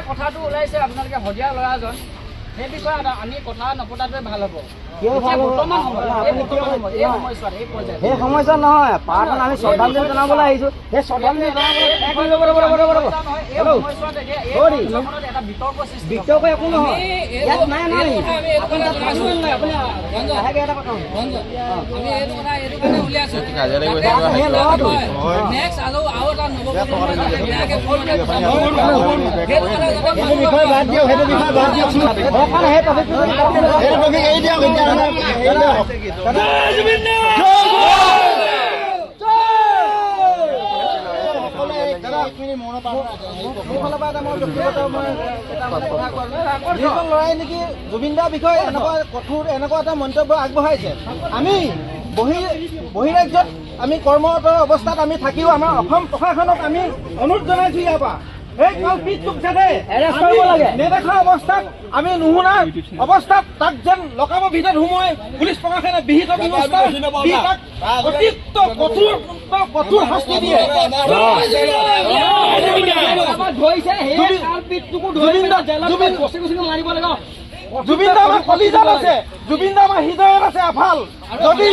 কথাটো ওলাইছে আপোনালোকে হদিয়া ল'ৰাজন সেই বিষয়ে আমি কথা নপতাটোৱে ভাল হ'ব। সেই সমস্যা নহয়, পাৰ্টত আমি শ্ৰদ্ধাঞ্জলি জনাবলৈ আহিছো। সেই শ্ৰদ্ধাঞ্জলি বিতৰ্ক একো নহয়, ইয়াত নাই নাই আপুনি তাত এটা কথা বিষয় বাদ দিয়ক, সেইটো বিষয় বাদ দিয়কচোন। লৰাই নেকি জুবিন দাৰ বিষয়ে এনেকুৱা কঠোৰ এনেকুৱা এটা মন্তব্য আগবঢ়াইছে। আমি বহিৰাজ্যত আমি কৰ্মৰত অৱস্থাত আমি থাকিও আমাৰ অসম প্ৰশাসনক আমি অনুৰোধ জনাইছো ইয়াৰ পৰা এই কালপিতটোক যাতে নেদেখা অৱস্থাত আমি নুশুনা অৱস্থাত তাক যেন লকাবৰ ভিতৰত সোমোৱাই পুলিচ প্ৰশাসনে বিহিত ব্যৱস্থা অতিৰিক্ত কঠোৰ শাস্তি দিয়ে। জুবিন দা আমাৰ কলিজাত আছে, জুবিন দা আমাৰ হৃদয়ত আছে আফাল। যদি